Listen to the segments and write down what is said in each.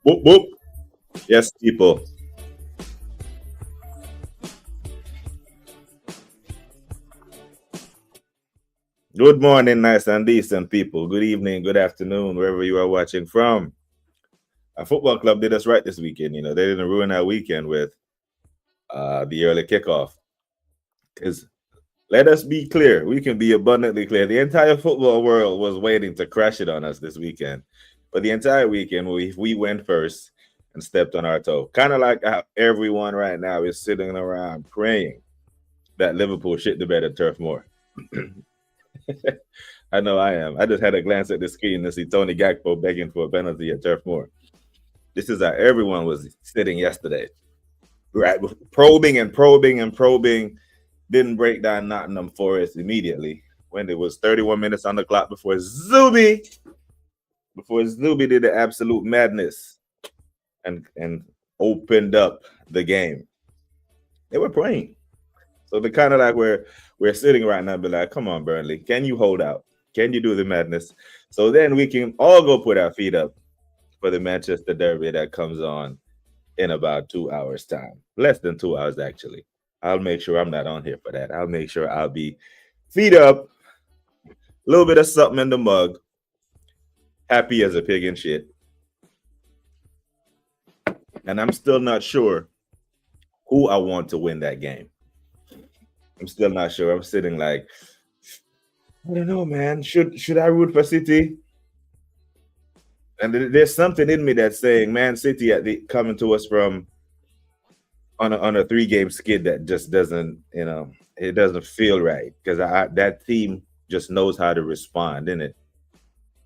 Whoop, whoop. Yes, people. Good morning, nice and decent people. Good evening, good afternoon, wherever you are watching from. Our football club did us right this weekend. They didn't ruin our weekend with the early kickoff. Because let us be clear, we can be abundantly clear. The entire football world was waiting to crash it on us this weekend. But the entire weekend, we went first and stepped on our toe. Kind of like how everyone right now is sitting around praying that Liverpool shit the bed at Turf Moor. I know I am. I just had a glance at the screen to see Tony Gakpo begging for a penalty at Turf Moor. This is how everyone was sitting yesterday. Right, probing and probing and probing. Didn't break down Nottingham Forest immediately when it was 31 minutes on the clock before Zuby did the absolute madness and opened up the game. They were playing. So the kind of like we're sitting right now, be like, come on, Burnley, can you hold out? Can you do the madness? So then we can all go put our feet up for the Manchester Derby that comes on in about 2 hours' time. Less than 2 hours, actually. I'll make sure I'm not on here for that. I'll make sure I'll be feet up, a little bit of something in the mug, happy as a pig in shit. And I'm still not sure who I want to win that game. I'm still not sure. I'm sitting like, I don't know, man. Should I root for City? And there's something in me that's saying, Man City coming to us from on a 3-game skid that just doesn't, it doesn't feel right because that team just knows how to respond, isn't it?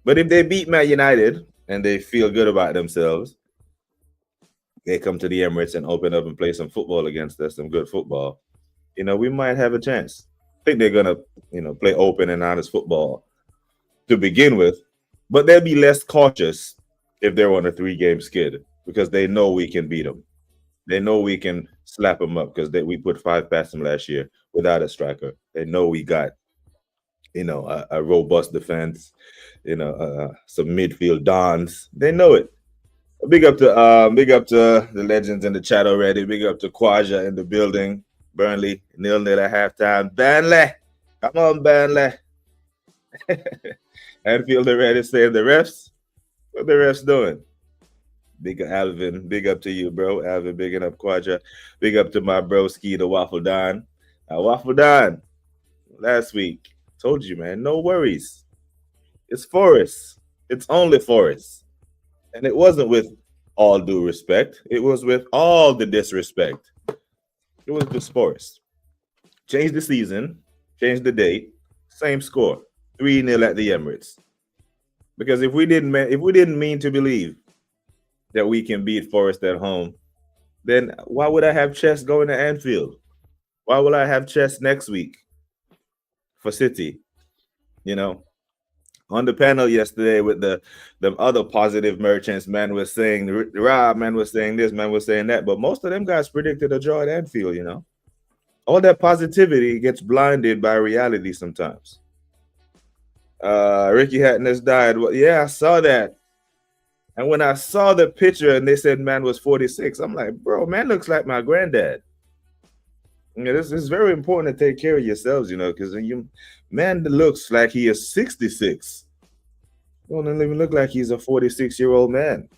But if they beat Man United and they feel good about themselves, they come to the Emirates and open up and play some football against us, some good football. We might have a chance. I think they're gonna, play open and honest football to begin with, but they'll be less cautious if they're on a 3-game skid because they know we can beat them. They know we can slap them up because we put 5 past them last year without a striker. They know we got, a robust defense, some midfield dons. They know it. Big up to the legends in the chat already. Big up to Kwaja in the building. Burnley 0-0 at halftime. Burnley, come on, Burnley. Anfield already saying the refs. What the refs doing? Big Alvin, big up to you, bro. Alvin, bigging up Quadra. Big up to my broski, the Waffle Don. Waffle Don, last week, told you, man, no worries. It's Forest. It's only Forest. And it wasn't with all due respect. It was with all the disrespect. It was just Forest. Change the season, change the date, same score. 3-0 at the Emirates. Because if we didn't mean to believe that we can beat Forest at home, then why would I have chess going to Anfield? Why will I have chess next week for City? On the panel yesterday with the other positive merchants, man was saying Rob, man was saying this, man was saying that, but most of them guys predicted a draw at Anfield. All that positivity gets blinded by reality sometimes. Ricky Hatton has died. Well, yeah, I saw that. And when I saw the picture and they said man was 46, I'm like, bro, man looks like my granddad. This is very important to take care of yourselves, because man looks like he is 66. Don't even look like he's a 46-year-old man.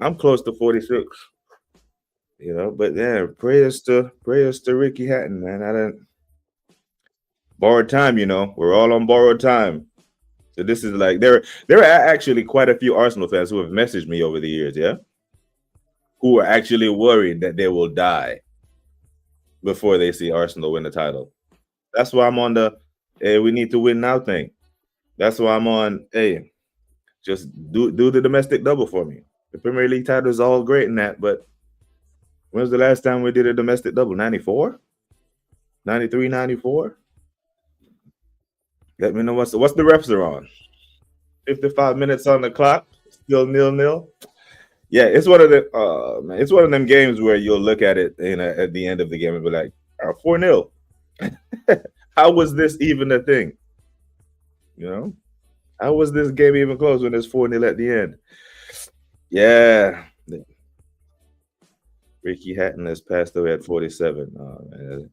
I'm close to 46. But yeah, prayers to Ricky Hatton, man. I don't borrowed time, We're all on borrowed time. So this is like there are actually quite a few Arsenal fans who have messaged me over the years, yeah, who are actually worried that they will die before they see Arsenal win the title. That's why I'm on the hey, we need to win now thing. That's why I'm on hey, just do the domestic double for me. The Premier League title is all great in that, but when was the last time we did a domestic double? 94? 93, 94? Let me know what's the refs are on. 55 minutes on the clock, still 0-0. Yeah, it's one of them games where you'll look at it at the end of the game and be like, 4-0. How was this even a thing? How was this game even close when it's 4-0 at the end? Yeah. Ricky Hatton has passed away at 47. Oh, man.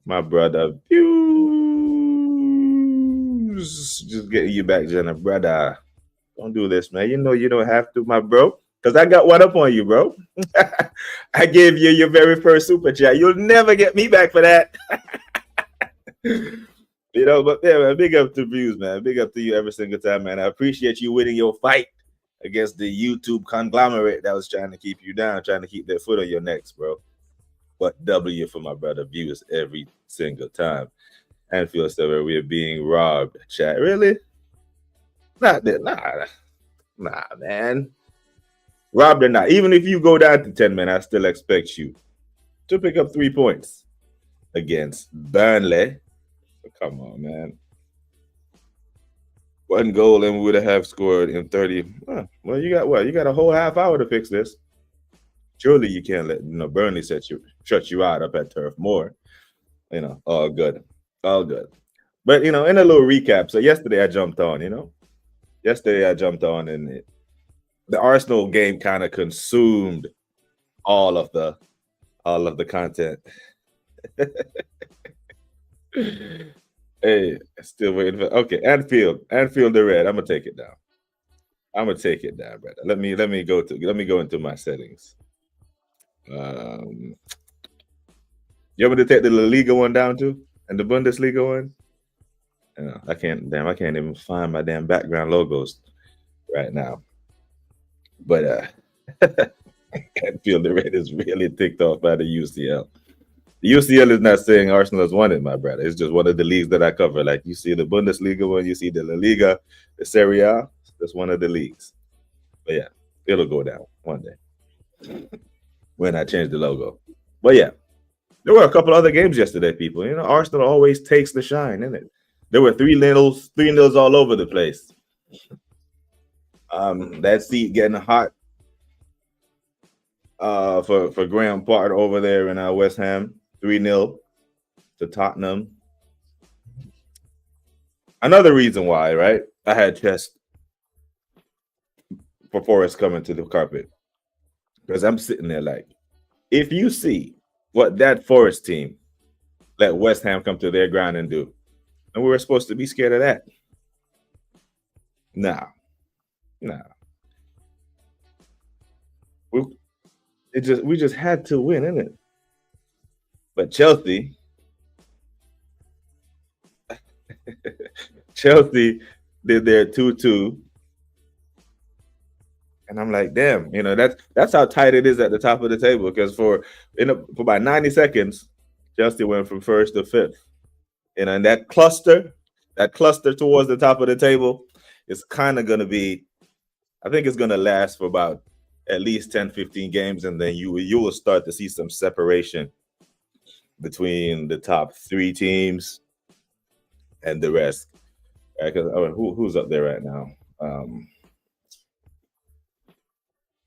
My brother. Pews. Just getting you back, Jenna. Brother. Don't do this, man. You know you don't have to, my bro. Because I got one up on you, bro. I gave you your very first super chat. You'll never get me back for that. But yeah, man, big up to views, man. Big up to you every single time, man. I appreciate you winning your fight against the YouTube conglomerate that was trying to keep you down, trying to keep their foot on your necks, bro. But W for my brother views every single time. And feel so where we're being robbed. Chat, really? Not that, nah, man. Robbed or not. Even if you go down to 10, man, I still expect you to pick up 3 points against Burnley. Come on, man. One goal and we would have scored in 30. Well, you got what? You got a whole half hour to fix this. Surely you can't let Burnley shut you out up at Turf Moor. All good. All good. But in a little recap, so yesterday I jumped on, and the Arsenal game kind of consumed all of the content. Hey, still waiting for Anfield the red. I'm gonna take it down. Brother. Let me go into my settings. You want me to take the La Liga one down too, and the Bundesliga one? I can't even find my damn background logos right now. But Anfield the red is really ticked off by the UCL. The UCL is not saying Arsenal has won it, my brother. It's just one of the leagues that I cover. Like you see the Bundesliga one, you see the La Liga, the Serie A. That's one of the leagues. But yeah, it'll go down one day when I change the logo. But yeah, there were a couple other games yesterday, people. Arsenal always takes the shine, isn't it? There were 3-0s all over the place. That seat getting hot for Graham Potter over there in West Ham. 3-0 to Tottenham. Another reason why, right? I had chest for Forest coming to the carpet. Because I'm sitting there like, if you see what that Forest team let West Ham come to their ground and do, and we were supposed to be scared of that. Nah. We just had to win, innit? But Chelsea did their 2-2. And I'm like, damn, that's how tight it is at the top of the table. Because for about 90 seconds, Chelsea went from first to fifth. And that cluster towards the top of the table is kind of going to be, I think it's going to last for about at least 10, 15 games. And then you will start to see some separation between the top 3 teams and the rest. Because who's up there right now?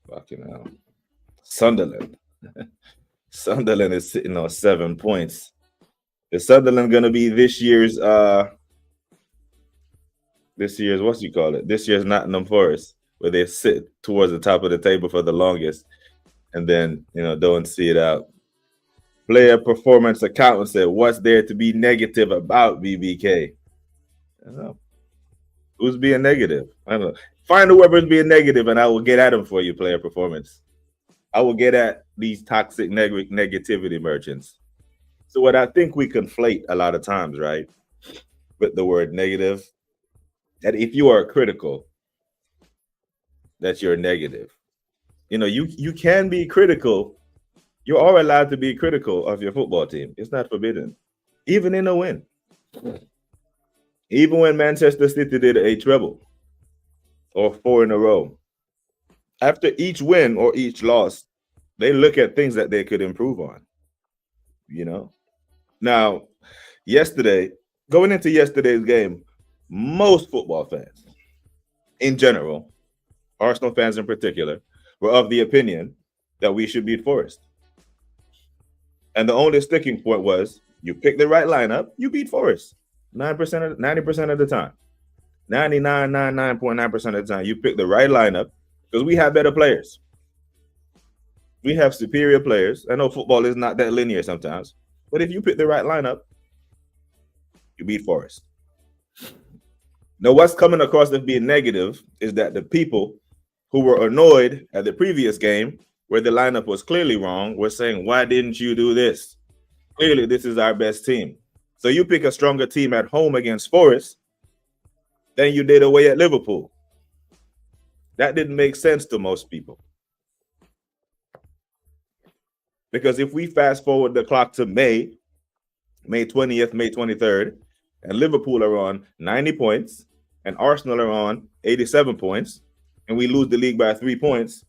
Fucking hell. Sunderland. Sunderland is sitting on 7 points. Is Sunderland going to be this year's this year's Nottingham Forest, where they sit towards the top of the table for the longest and then don't see it out? Player performance accountant said, what's there to be negative about BBK? I don't know. Who's being negative? I don't know. Find whoever's being negative and I will get at them for you, player performance. I will get at these toxic negativity merchants. So what I think we conflate a lot of times, right, with the word negative, that if you are critical, that you're negative. You can be critical. You are allowed to be critical of your football team. It's not forbidden, even in a win. Even when Manchester City did a treble or 4 in a row, after each win or each loss, they look at things that they could improve on. Now, going into yesterday's game, most football fans, in general, Arsenal fans in particular, were of the opinion that we should beat Forest. And the only sticking point was you pick the right lineup, you beat Forest 90% of the time. 99.9% of the time, you pick the right lineup, because we have better players. We have superior players. I know football is not that linear sometimes, but if you pick the right lineup, you beat Forest. Now, what's coming across as being negative is that the people who were annoyed at the previous game, where the lineup was clearly wrong, were saying, "Why didn't you do this? Clearly, this is our best team." So you pick a stronger team at home against Forest than you did away at Liverpool. That didn't make sense to most people. Because if we fast forward the clock to May 20th, May 23rd, and Liverpool are on 90 points, and Arsenal are on 87 points, and we lose the league by 3 points,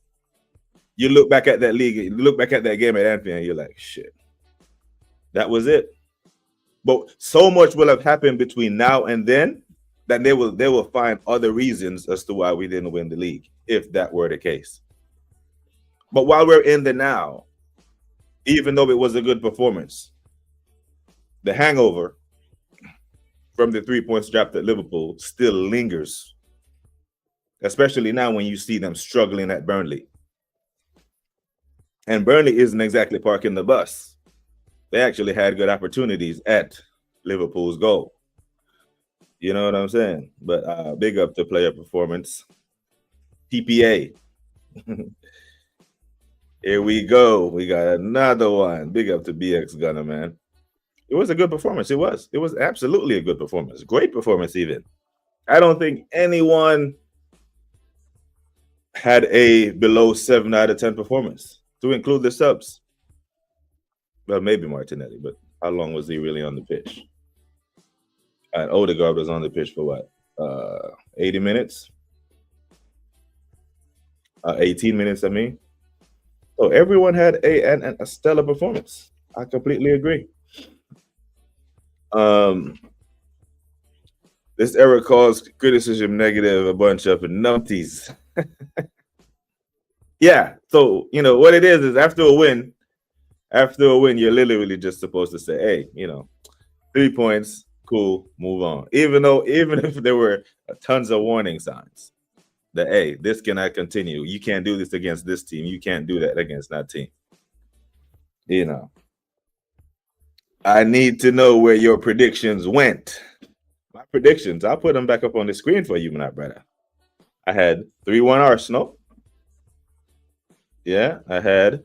you look back at that league, you look back at that game at Anfield, and you're like, shit, that was it. But so much will have happened between now and then that they will find other reasons as to why we didn't win the league, if that were the case. But while we're in the now, even though it was a good performance, the hangover from the 3 points dropped at Liverpool still lingers, especially now when you see them struggling at Burnley. And Burnley isn't exactly parking the bus. They actually had good opportunities at Liverpool's goal. You know what I'm saying? But big up to player performance. PPA. Here we go. We got another one. Big up to BX Gunner, man. It was a good performance. It was. It was absolutely a good performance. Great performance, even. I don't think anyone had a below 7 out of 10 performance, to include the subs. Well, maybe Martinelli, but how long was he really on the pitch? And Odegaard was on the pitch for what? 80 minutes? 18 minutes, I mean. So everyone had a stellar performance. I completely agree. This era calls criticism negative a bunch of numpties. Yeah, so you know what it is after a win, you're literally just supposed to say, hey, 3 points, cool, move on. Even if there were tons of warning signs that, hey, this cannot continue. You can't do this against this team. You can't do that against that team. I need to know where your predictions went. My predictions, I'll put them back up on the screen for you, my brother. I had 3-1 Arsenal. Yeah, I had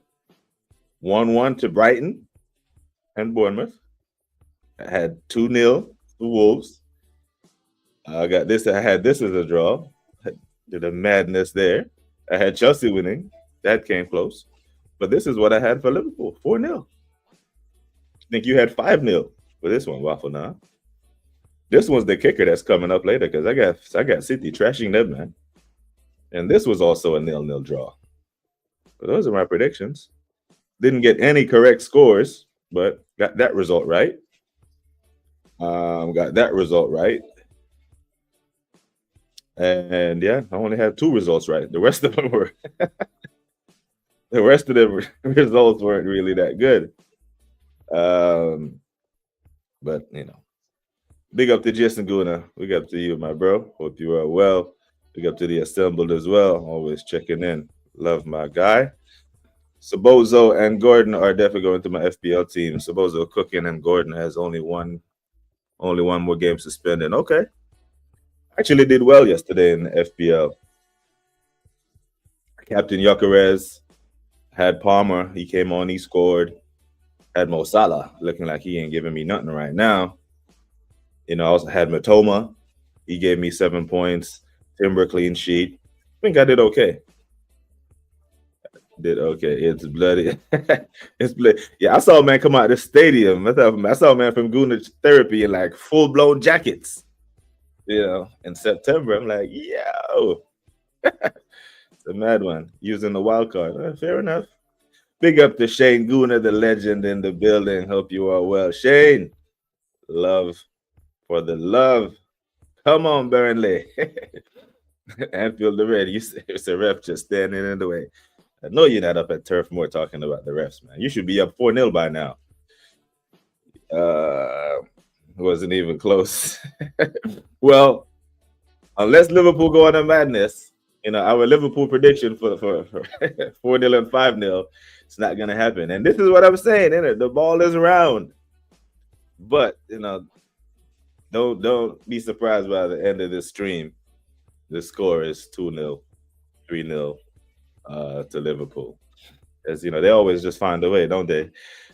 1-1 to Brighton and Bournemouth. I had 2-0 to Wolves. I had this as a draw. Did a madness there. I had Chelsea winning. That came close. But this is what I had for Liverpool, 4-0. I think you had 5-0 for this one, Waffle now. This one's the kicker that's coming up later because I got City trashing them, man. And this was also a 0-0 draw. But those are my predictions. Didn't get any correct scores, but got that result right. Got that result right. And yeah, I only had 2 results right. The rest of them were the rest of the results weren't really that good. But big up to Jason Guna. Big up to you, my bro. Hope you are well. Big up to the assembled as well. Always checking in. Love my guy. Sabozo and Gordon are definitely going to my FPL team. Sabozo cooking and Gordon has only one more game suspended. Okay. Actually did well yesterday in the FPL. Captain Yokerez had Palmer. He came on, he scored. Had Mo Salah looking like he ain't giving me nothing right now. I also had Matoma. He gave me 7 points. Timber clean sheet. I think I did okay. It's bloody. It's bloody. Yeah, I saw a man come out of the stadium. I saw a man from Guna Therapy in like full-blown jackets. In September. I'm like, yo. It's a mad one. Using the wild card. Fair enough. Big up to Shane Guna, the legend in the building. Hope you are well. Shane, love for the love. Come on, Burnley. Anfield the Red. It's a ref just standing in the way. I know you're not up at Turf Moor talking about the refs, man. You should be up 4-0 by now. Wasn't even close. Well, unless Liverpool go on a madness, Our Liverpool prediction for 4-0 and 5-0, it's not gonna happen. And this is what I'm saying, the ball is around. But don't be surprised by the end of this stream. The score is 2-0, 3-0 to Liverpool. As they always just find a way, don't they?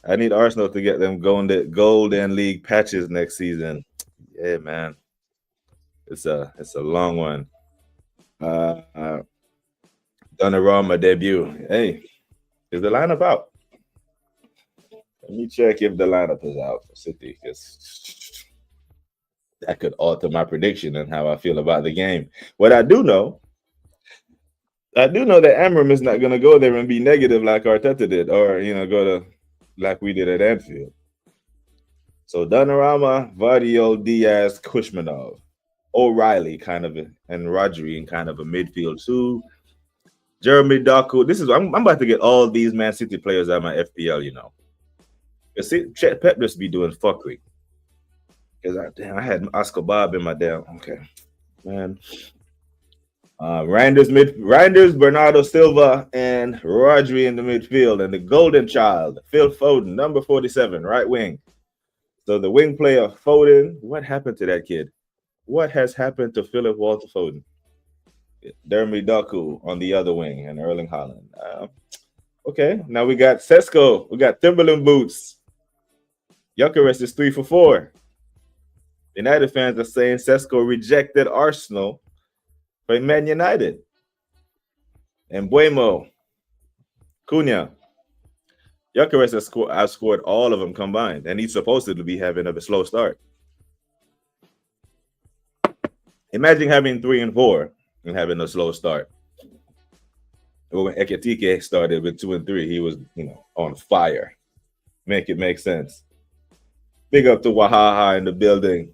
I need Arsenal to get them golden league patches next season. Yeah, man. It's a long one. Donnarumma debut. Hey, is the lineup out? Let me check if the lineup is out for City, because that could alter my prediction and how I feel about the game. What I do know that Amram is not going to go there and be negative like Arteta did, or go to like we did at Anfield. So Donnarumma, Vardio, Diaz, Kushmanov, O'Reilly, kind of, and Rodri in kind of a midfield too. Jeremy Doku. I'm about to get all these Man City players out of my FPL. You see, Pep just be doing fuckery. Because I had Oscar Bob in my damn. Okay, man. Reinders, Bernardo Silva, and Rodri in the midfield, and the golden child, Phil Foden, number 47, right wing. So the wing player, Foden, what happened to that kid? What has happened to Philip Walter Foden? Jeremy Doku on the other wing, and Erling Haaland. Okay, now we got Sesko. We got Timberland boots. Gyökeres is 3 for 4. United fans are saying Sesko rejected Arsenal for Man United. And Buemo, Cunha. Gyökeres has outscored all of them combined, and he's supposed to be having a slow start. Imagine having 3 and 4 and having a slow start. When Ekitike started with 2 and 3, he was, on fire. Make it make sense. Big up to Wahaha in the building.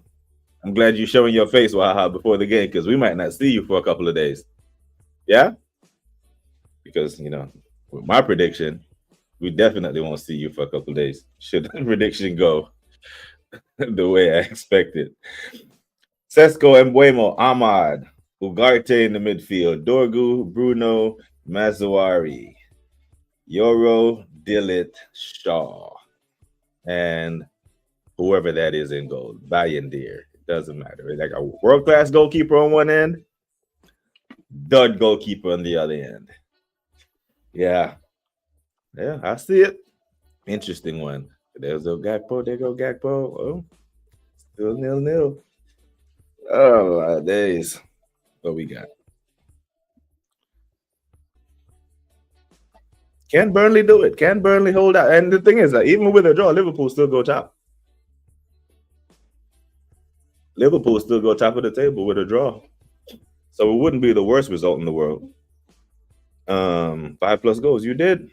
I'm glad you're showing your face, Wahaha, before the game, because we might not see you for a couple of days. Yeah? Because, with my prediction, we definitely won't see you for a couple of days. Should the prediction go the way I expected. Sesko, Mbuemo, Ahmad, Ugarte in the midfield, Dorgu, Bruno, Mazuari, Yoro, Dillit, Shaw, and whoever that is in goal, Bayendir. It doesn't matter. Like a world-class goalkeeper on one end, dud goalkeeper on the other end. Yeah, I see it. Interesting one. There's a Gakpo. There go Gakpo. Oh, still 0-0. Oh, my days. What we got? Can Burnley do it? Can Burnley hold out? And the thing is that even with a draw, Liverpool still go top. Liverpool still go top of the table with a draw. So it wouldn't be the worst result in the world. 5+ goals. You did.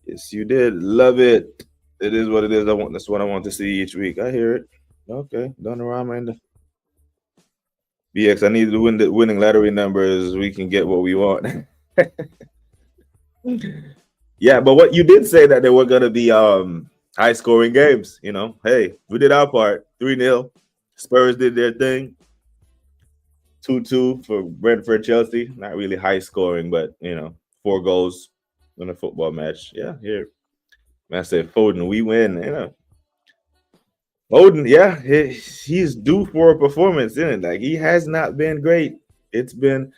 Yes, you did. Love it. It is what it is. That's what I want to see each week. I hear it. Okay. Donnarumma and BX. I need to win the winning lottery numbers. We can get what we want. Yeah, but what you did say that there were gonna be high scoring games. Hey, we did our part. 3-0. Spurs did their thing. 2-2 for Brentford Chelsea. Not really high scoring, but 4 goals in a football match. Yeah, here. Man, I said Foden, we win. Foden, yeah, he's due for a performance, isn't it? Like, he has not been great. It's been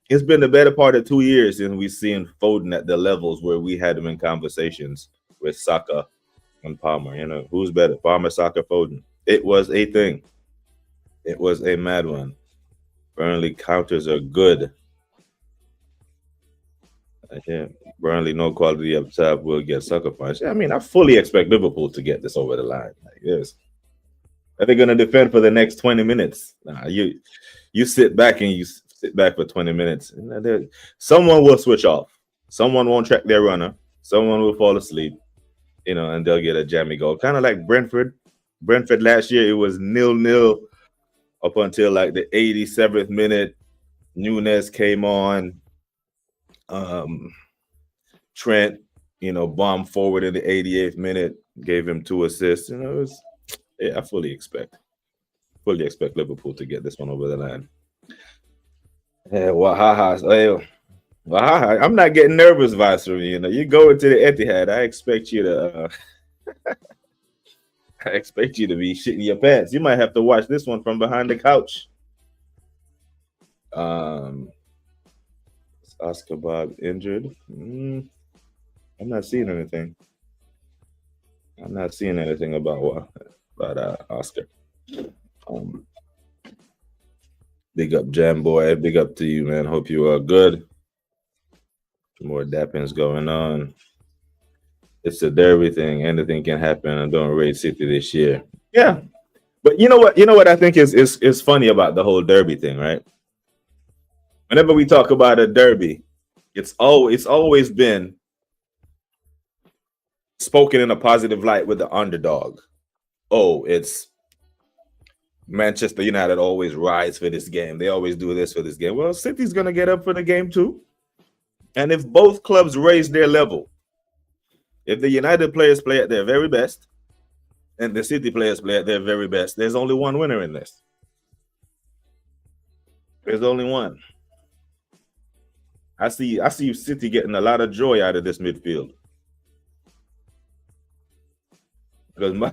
the better part of 2 years since we've seen Foden at the levels where we had him in conversations with Saka and Palmer. Who's better, Palmer, Saka, Foden? It was a thing. It was a mad one. Burnley counters are good. Yeah, Burnley, no quality up top, will get sucker punched. I mean, I fully expect Liverpool to get this over the line. Like this. Are they going to defend for the next 20 minutes? Nah, you sit back and you sit back for 20 minutes. Someone will switch off. Someone won't track their runner. Someone will fall asleep, and they'll get a jammy goal. Kind of like Brentford. Brentford last year, it was 0-0 up until like the 87th minute. Nunes came on. Trent, bombed forward in the 88th minute, gave him 2 assists. I fully expect Liverpool to get this one over the line. Yeah, Wahaha. Hey, Wahaha. I'm not getting nervous vibes from you. You know, you go into the Etihad. I expect you to. I expect you to be shitting your pants. You might have to watch this one from behind the couch. Um, is Oscar Bob injured? I'm not seeing anything. I'm not seeing anything about Oscar. Um, big up, Jam Boy. Big up to you, man. Hope you are good. More dappings going on. It's a derby thing. Anything can happen. I don't rate City this year. Yeah, but you know what? You know what I think is funny about the whole derby thing, right? Whenever we talk about a derby, it's always been spoken in a positive light with the underdog. Oh, it's Manchester United always rise for this game. They always do this for this game. Well, City's gonna get up for the game too. And if both clubs raise their level, if the United players play at their very best and the City players play at their very best, there's only one winner in this. There's only one. I see City getting a lot of joy out of this midfield. Because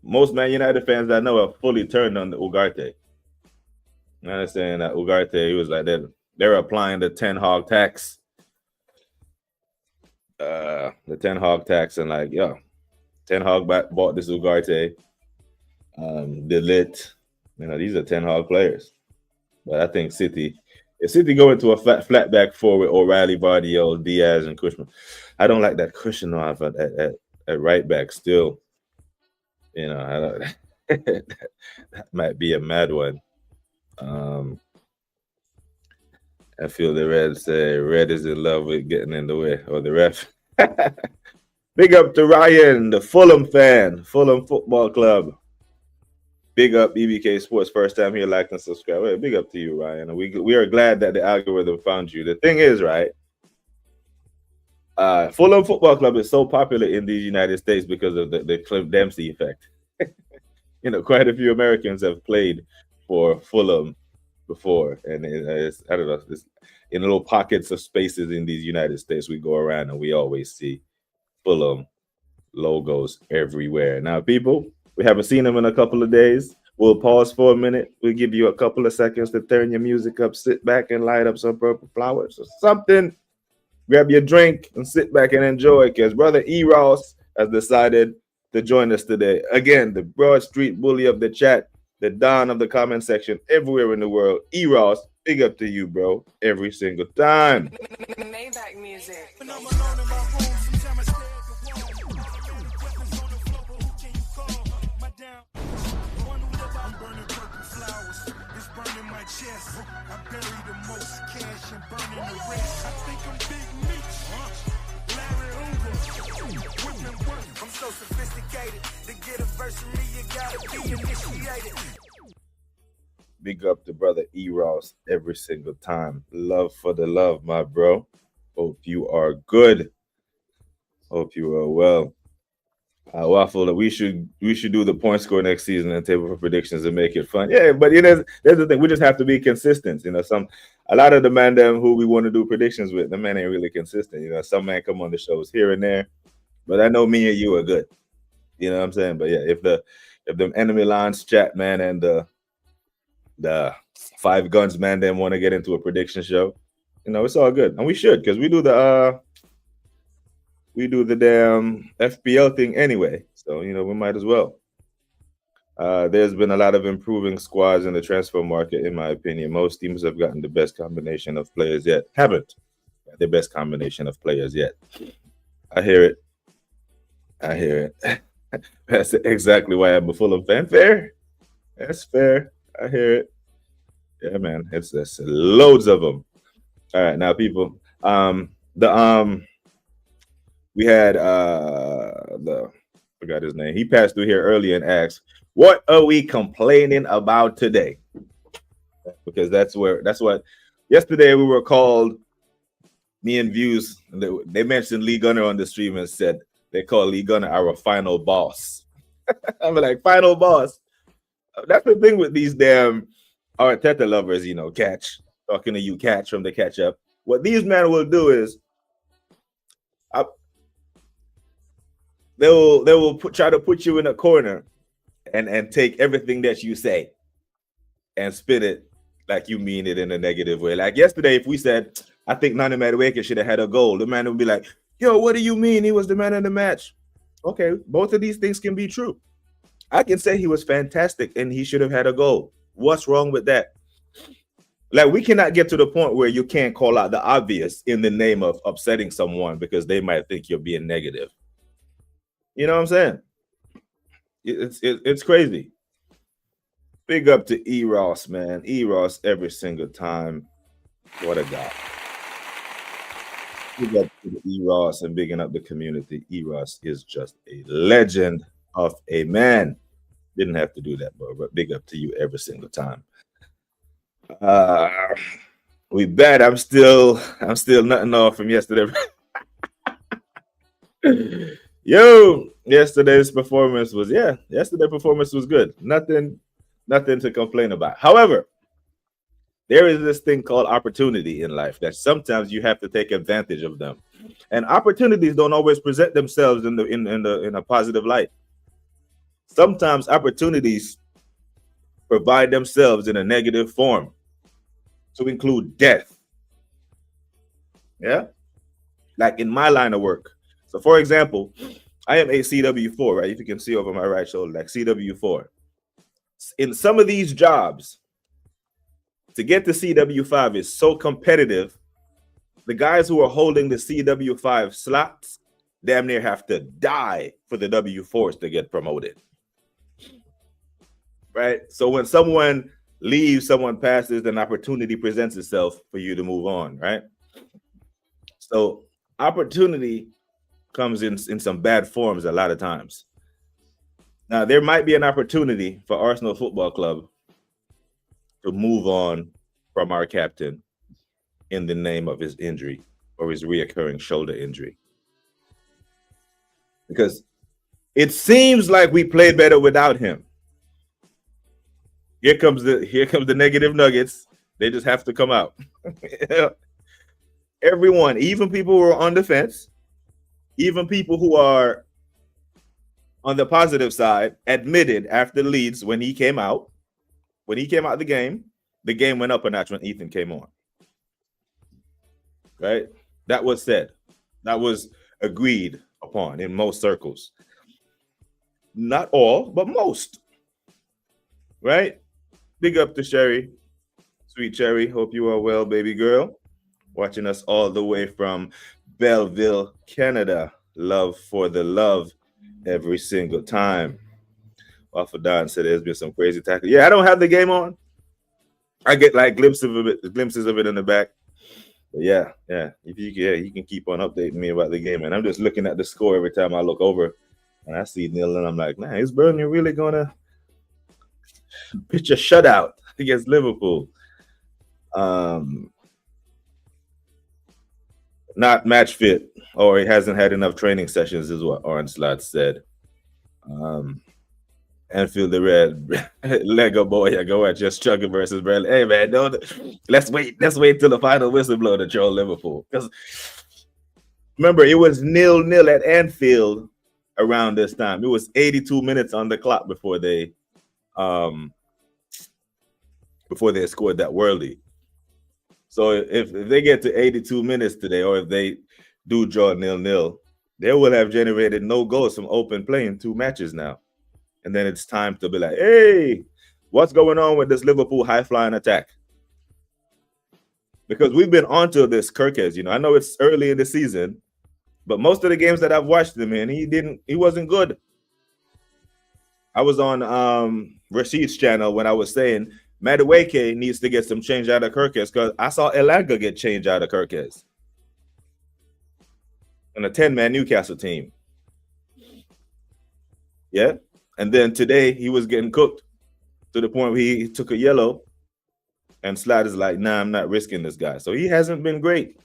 most Man United fans I know are fully turned on the Ugarte. I understand that Ugarte, he was like they're applying the Ten Hog tax. The Ten Hog tax, and like, yo, Ten Hog bought this Ugarte, the lit. You know, these are Ten Hog players. But I think if City go into a flat back four with O'Reilly, Vardy, Diaz, and Cushman, I don't like that cushion off at right back still. You know, that might be a mad one. I feel the Reds say Red is in love with getting in the way, or the ref. Big up to Ryan, the Fulham fan, Fulham Football Club. Big up EBK Sports, first time here, like and subscribe. Well, big up to you, Ryan. And we are glad that the algorithm found you. The thing is, right? Fulham Football Club is so popular in the United States because of the Cliff Dempsey effect. You know, quite a few Americans have played for Fulham before, and it's, I don't know, it's in little pockets of spaces in these United States. We go around and we always see Fulham logos everywhere. Now, people, we haven't seen them in a couple of days. We'll pause for a minute. We'll give you a couple of seconds to turn your music up, sit back and light up some purple flowers or something. Grab your drink and sit back and enjoy, because Brother E. Ross has decided to join us today. Again, the Broad Street bully of the chat, the Don of the comment section everywhere in the world. E. Ross, big up to you, bro, every single time. Maybach music. I bury the most cash and burning the rest. I think I'm Big Meech, Larry Hoover, women work. I'm so sophisticated. To get a verse from me, you gotta be initiated. Big up to Brother E. Ross every single time. Love for the love, my bro. Hope you are good. Hope you are well. Waffle, we should do the point score next season and table for predictions and make it fun. Yeah, but there's the thing. We just have to be consistent. You know, a lot of the man them who we want to do predictions with, the man ain't really consistent. You know, some man come on the shows here and there, but I know me and you are good. You know what I'm saying? But yeah, if the enemy lines chat, man, and the Five Guns man them want to get into a prediction show, you know, it's all good, and we should, because we do the damn FPL thing anyway. So, you know, we might as well. There's been a lot of improving squads in the transfer market, in my opinion. Most teams have gotten the best combination of players yet. Haven't got the best combination of players yet. I hear it. I hear it. That's exactly why I'm a Fulham fan. Fair. That's fair. I hear it. Yeah, man. It's loads of them. All right, now, people. We had forgot his name. He passed through here early and asked, "What are we complaining about today?" Because that's what. Yesterday we were called. Me and Views. They mentioned Lee Gunner on the stream and said they call Lee Gunner our final boss. I'm like, final boss. That's the thing with these damn Arteta lovers, you know. Catch. talking to you, Catch from the Catch Up. What these men will do is they will try to put you in a corner and take everything that you say and spin it like you mean it in a negative way. Like yesterday, if we said, I think Nani Madueke should have had a goal, the man would be like, yo, what do you mean he was the man of the match? Okay, both of these things can be true. I can say he was fantastic and he should have had a goal. What's wrong with that? Like, we cannot get to the point where you can't call out the obvious in the name of upsetting someone because they might think you're being negative. You know what I'm saying? It's crazy. Big up to E. Ross, man. E. Ross every single time. What a guy. Big up to the E. Ross and bigging up the community. E. Ross is just a legend of a man. Didn't have to do that, but big up to you every single time. We bet I'm still nothing off from yesterday. Yo, yesterday's performance was good. Nothing to complain about. However, there is this thing called opportunity in life that sometimes you have to take advantage of them, and opportunities don't always present themselves in a positive light. Sometimes opportunities provide themselves in a negative form, to include death. Yeah, like in my line of work. So, for example, I am a CW4, right? If you can see over my right shoulder, like CW4. In some of these jobs, to get to CW5 is so competitive. The guys who are holding the CW5 slots damn near have to die for the W4s to get promoted. Right? So when someone leaves, someone passes, an opportunity presents itself for you to move on, right? So opportunity comes in some bad forms a lot of times. Now, there might be an opportunity for Arsenal Football Club to move on from our captain in the name of his injury or his reoccurring shoulder injury. Because it seems like we play better without him. Here comes the negative nuggets. They just have to come out. Everyone, even people who are on the fence, even people who are on the positive side, admitted after Leeds when he came out the game went up a notch when Ethan came on. Right? That was said. That was agreed upon in most circles. Not all, but most. Right? Big up to Sherry. Sweet Cherry. Hope you are well, baby girl. Watching us all the way from Belleville, Canada. Love for the love every single time. Waffle Don said there's been some crazy tackle. Yeah, I don't have the game on. I get like glimpses of it in the back. But yeah. If you can keep on updating me about the game. And I'm just looking at the score every time I look over and I see nil, and I'm like, man, is Burnley really gonna pitch a shutout against Liverpool? Not match fit, or he hasn't had enough training sessions, is what Arnslot said. Anfield the Red, Lego boy, I go at just chugging versus Burnley. Hey man, let's wait till the final whistle blow to troll Liverpool. Because remember, it was 0-0 at Anfield around this time. It was 82 minutes on the clock before they scored that worldie. So if they get to 82 minutes today, or if they do draw 0-0, they will have generated no goals from open play in 2 matches now. And then it's time to be like, hey, what's going on with this Liverpool high-flying attack? Because we've been onto this Kirkes, I know it's early in the season, but most of the games that I've watched him in, he wasn't good. I was on Rashid's channel when I was saying Madueke needs to get some change out of Kirkes, because I saw Elanga get change out of Kirkes on a 10-man Newcastle team. Yeah. And then today he was getting cooked to the point where he took a yellow, and Slider's like, nah, I'm not risking this guy. So he hasn't been great.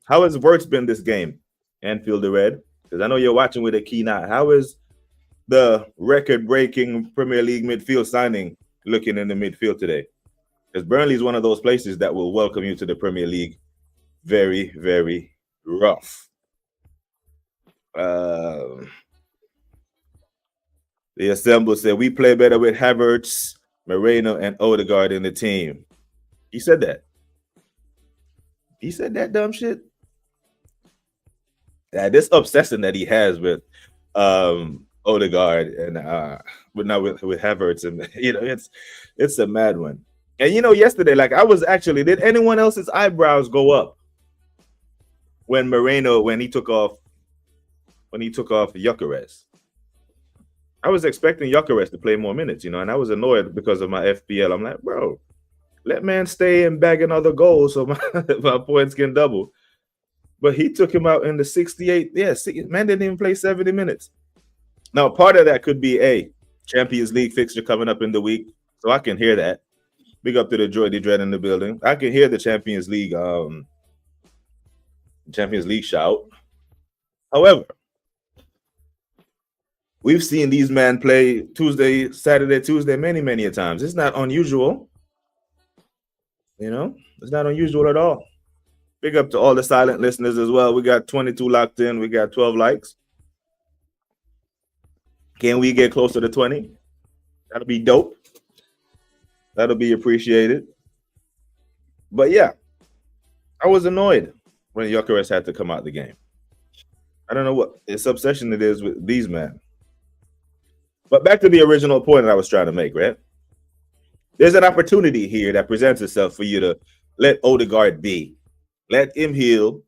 How has Wirtz been this game? Anfield the Red? Because I know you're watching with a keen eye. How is the record-breaking Premier League midfield signing looking in the midfield today? Because Burnley is one of those places that will welcome you to the Premier League very, very rough. The Assemble said, we play better with Havertz, Moreno, and Odegaard in the team. He said that. He said that dumb shit. Yeah, this obsession that he has with Odegaard and but not with Havertz, and it's a mad one. And yesterday, like I was actually, did anyone else's eyebrows go up when Moreno when he took off Gyökeres? I was expecting Gyökeres to play more minutes, and I was annoyed because of my FPL. I'm like, bro, let man stay and bag another goal so my points can double. But he took him out in the 68th. Yeah, man didn't even play 70 minutes. Now, part of that could be a Champions League fixture coming up in the week, so I can hear that. Big up to the Joy the Dread in the building. I can hear the Champions League shout. However, we've seen these men play Tuesday, Saturday, Tuesday many a times. It's not unusual. It's not unusual at all. Big up to all the silent listeners as well. We got 22 locked in. We got 12 likes. Can we get closer to 20? That'll be dope. That'll be appreciated. But yeah, I was annoyed when Gyökeres had to come out the game. I don't know what its obsession it is with these men. But back to the original point that I was trying to make, right? There's an opportunity here that presents itself for you to let Odegaard be. Let him heal.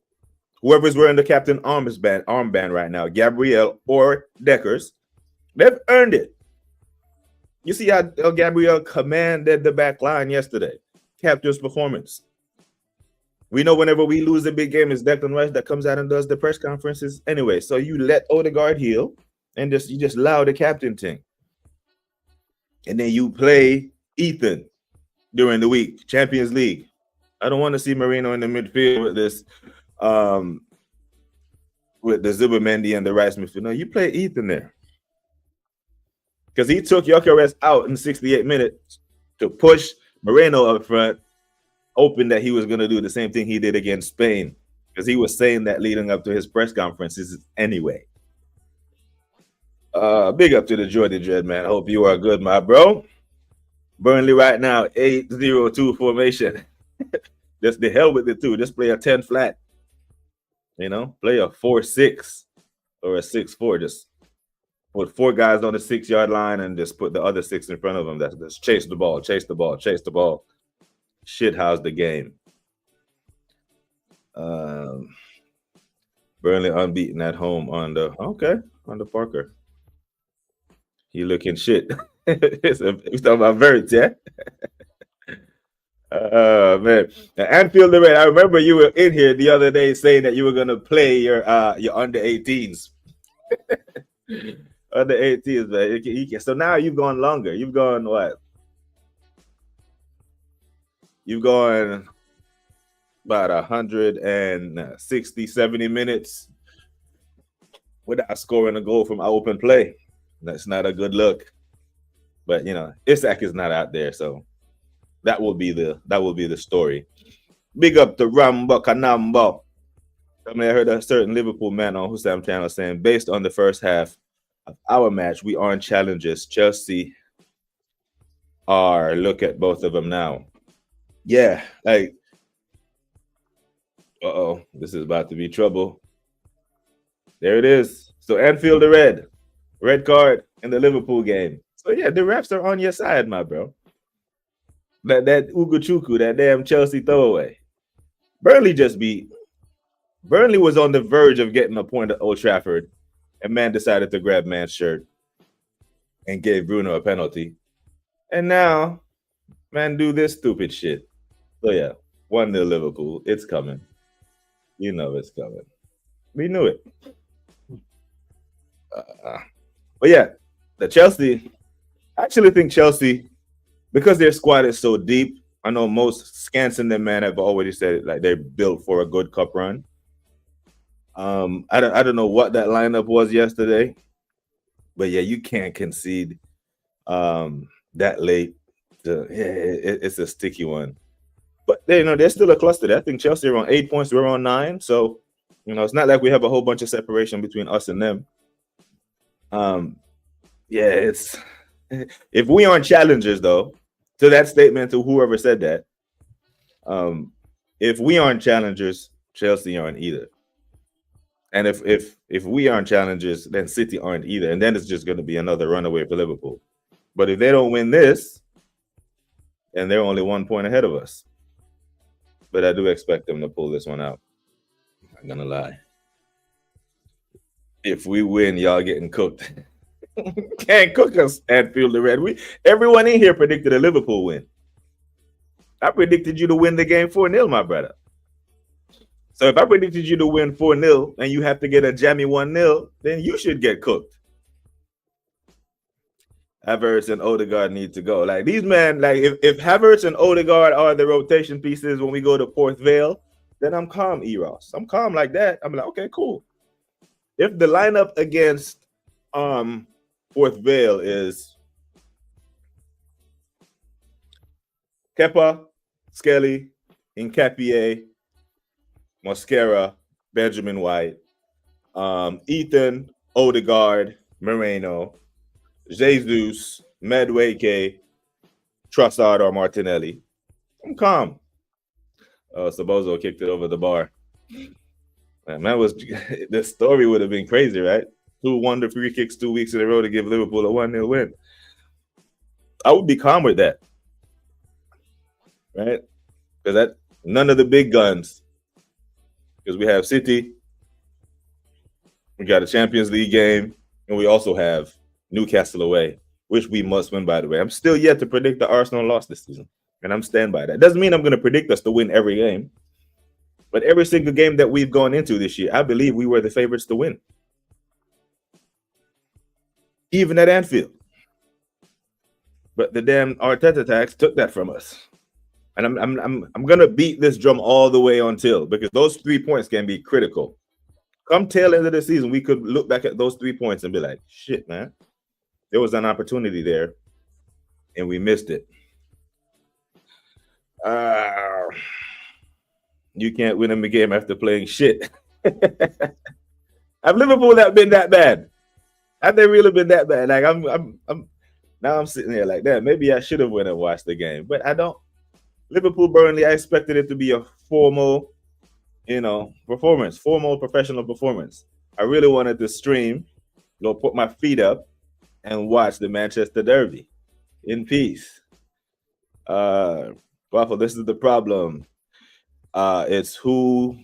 Whoever's wearing the captain armband right now, Gabriel or Deckers, they've earned it. You see how Gabriel commanded the back line yesterday. Captain's performance. We know whenever we lose a big game, it's Declan Rice that comes out and does the press conferences anyway. So you let Odegaard heal and you just allow the captain thing. And then you play Ethan during the week, Champions League. I don't want to see Moreno in the midfield with this, with the Zubimendi and the Rice midfield. No, you play Ethan there. Because he took Gyökeres out in 68 minutes to push Moreno up front, hoping that he was going to do the same thing he did against Spain. Because he was saying that leading up to his press conferences anyway. Big up to the Joy the Dread, man. I hope you are good, my bro. Burnley right now, 8-0-2 formation. Just the hell with it too. Just play a 10 flat. Play a 4-6 or a 6-4. Just put 4 guys on the 6-yard line and just put the other 6 in front of them. That's chase the ball. Shit house the game. Burnley unbeaten at home under Parker. He looking shit. He's talking about Verts, yeah? Man. Anfield the Red. I remember you were in here the other day saying that you were gonna play your under 18s. Under 18s, man. So now you've gone longer. You've gone what? You've gone about 160, 70 minutes without scoring a goal from open play. That's not a good look. But Isak is not out there, so that will be the story. Big up to Rambo Kanambo. I heard a certain Liverpool man on Hussam channel saying, based on the first half of our match, we aren't challengers. Chelsea are. Look at both of them now. Yeah, like, this is about to be trouble. There it is. So Anfield the red card in the Liverpool game. So yeah, the refs are on your side, my bro. That Ugochukwu, that damn Chelsea throwaway. Burnley was on the verge of getting a point at Old Trafford, and man decided to grab man's shirt and gave Bruno a penalty. And now, man do this stupid shit. So yeah, 1-0 Liverpool. It's coming. You know it's coming. We knew it. But yeah, I actually think Chelsea, because their squad is so deep, I know most Scans and them, man, have already said it, like they're built for a good cup run. I don't know what that lineup was yesterday, but yeah, you can't concede that late It's a sticky one. But they're still a cluster there. I think Chelsea are on 8 points. We're on 9. So, it's not like we have a whole bunch of separation between us and them. Yeah, it's if we aren't challengers, though, to that statement, to whoever said that, if we aren't challengers, Chelsea aren't either. And if we aren't challengers, then City aren't either. And then it's just going to be another runaway for Liverpool. But if they don't win this, then they're only 1 point ahead of us. But I do expect them to pull this one out. I'm not gonna lie. If we win, y'all getting cooked. Can't cook us at Field of Red. Everyone in here predicted a Liverpool win. I predicted you to win the game 4-0, my brother. So if I predicted you to win 4-0 and you have to get a jammy 1-0, then you should get cooked. Havertz and Odegaard need to go. Like these men, like if Havertz and Odegaard are the rotation pieces when we go to Port Vale, then I'm calm, Eros. I'm calm like that. I'm like, okay, cool. If the lineup against Port Vale is Kepa, Skelly, Nkapie, Mosquera, Benjamin White, Ethan, Odegaard, Moreno, Jesus, Medweke, Trossard, or Martinelli. I'm calm. Sabozo kicked it over the bar. Man, the story would have been crazy, right? 2 wonder free kicks 2 weeks in a row to give Liverpool a 1-0 win. I would be calm with that, right? Because none of the big guns. Because we have City, we got a Champions League game, and we also have Newcastle away, which we must win, by the way. I'm still yet to predict the Arsenal loss this season, and I'm stand by that. Doesn't mean I'm going to predict us to win every game, but every single game that we've gone into this year, I believe we were the favorites to win, even at Anfield. But the damn Arteta tax took that from us, and I'm going to beat this drum all the way until, because those 3 points can be critical. Come tail end of the season, we could look back at those 3 points and be like, shit, man. There was an opportunity there, and we missed it. You can't win them a game after playing shit. Have Liverpool been that bad? Have they really been that bad? Like I'm sitting here like that. Maybe I should have went and watched the game, but I don't. Liverpool Burnley, I expected it to be a formal, performance, formal professional performance. I really wanted to stream, put my feet up, and watch the Manchester Derby in peace. Waffle, this is the problem. It's who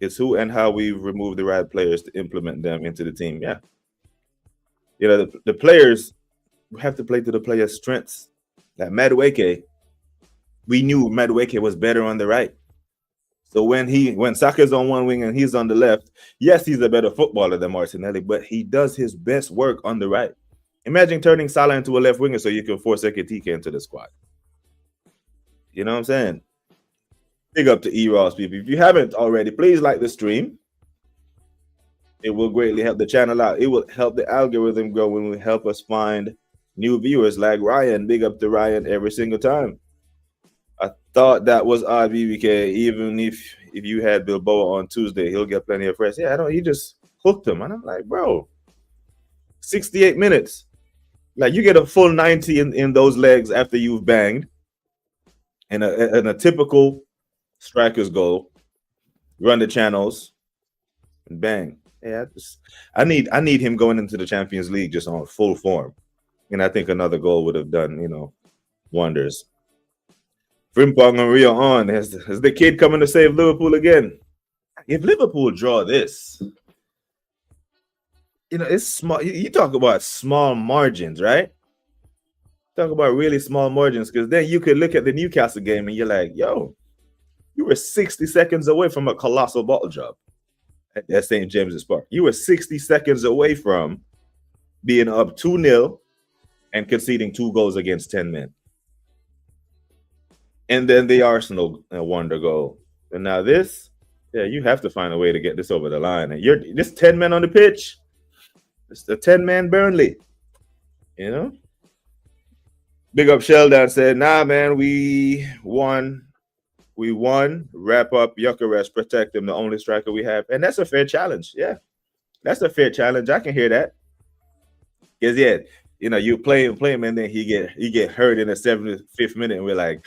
and how we remove the right players to implement them into the team. Yeah. The players have to play to the players' strengths. Like Madueke, we knew Madueke was better on the right. So when Saka's on one wing and he's on the left, yes, he's a better footballer than Martinelli, but he does his best work on the right. Imagine turning Salah into a left winger so you can force Ekitike into the squad. You know what I'm saying? Big up to E-Ross, people. If you haven't already, please like the stream. It will greatly help the channel out. It will help the algorithm grow and will help us find new viewers like Ryan. Big up to Ryan every single time. I thought that was odd, BBK. Even if you had Bilboa on Tuesday, he'll get plenty of rest. Yeah, he just hooked him. And I'm like, bro, 68 minutes. Like, you get a full 90 in those legs after you've banged. And a typical striker's goal. Run the channels and bang. Yeah, I need him going into the Champions League just on full form. And I think another goal would have done, wonders. Frimpong and Rio on. Has the kid coming to save Liverpool again? If Liverpool draw this, it's small. You talk about small margins, right? Talk about really small margins, because then you could look at the Newcastle game and you're like, yo, you were 60 seconds away from a colossal bottle job at St. James's Park. You were 60 seconds away from being up 2-0 and conceding 2 goals against 10 men. And then the Arsenal wonder goal. And now this, you have to find a way to get this over the line. And you're this 10 men on the pitch. It's the 10-man Burnley. Big up Sheldon said, nah, man, we won. We won. Wrap up Yucharest, protect him, the only striker we have. And that's a fair challenge. Yeah, that's a fair challenge. I can hear that. Because, yeah, you play him, and then he get hurt in the 75th minute, and we're like,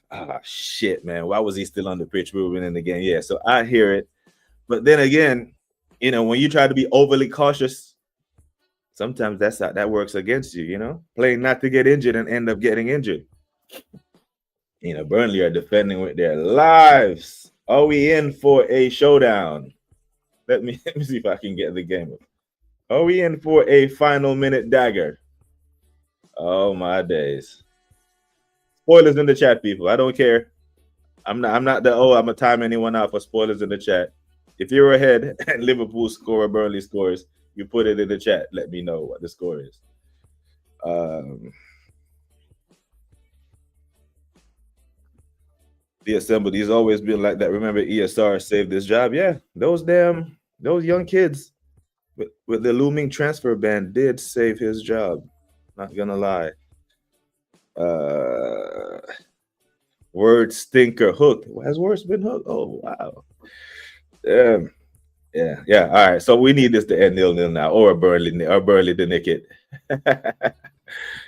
ah, shit, man, why was he still on the pitch? We were winning the game. Yeah, so I hear it. But then again, when you try to be overly cautious, sometimes that works against you, playing not to get injured and end up getting injured. Burnley are defending with their lives. Are we in for a showdown? Let me see if I can get the game. Are we in for a final minute dagger? Oh my days. Spoilers in the chat, people. I don't care. I'm not I'm a time anyone out for spoilers in the chat. If you're ahead and Liverpool score or Burnley scores, you put it in the chat. Let me know what the score is. The assembled, he's always been like that. Remember, ESR saved this job. Yeah, those young kids with the looming transfer ban did save his job. Not gonna lie. Word stinker hooked. Has words been hooked? Oh wow. Yeah. All right. So we need this to end 0-0 now, or Burnley to nick it.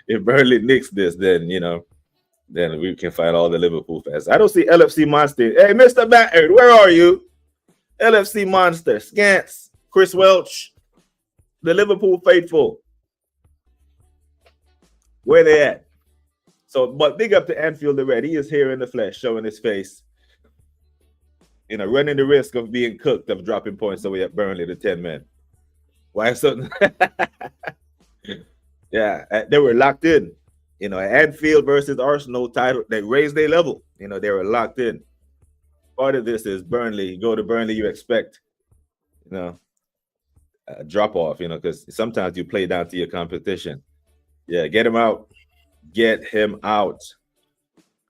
If Burnley nicks this, then then we can find all the Liverpool fans. I don't see LFC Monster. Hey, Mr. Batterd, where are you? LFC Monster, Scants, Chris Welch, the Liverpool faithful. Where they at? So, but big up to Anfield the Red. He is here in the flesh, showing his face. Running the risk of being cooked, of dropping points away at Burnley to 10 men. Why so? Yeah, they were locked in. Anfield versus Arsenal title, they raised their level. They were locked in. Part of this is Burnley. You go to Burnley, you expect, a drop off, because sometimes you play down to your competition. Yeah, get him out. Get him out.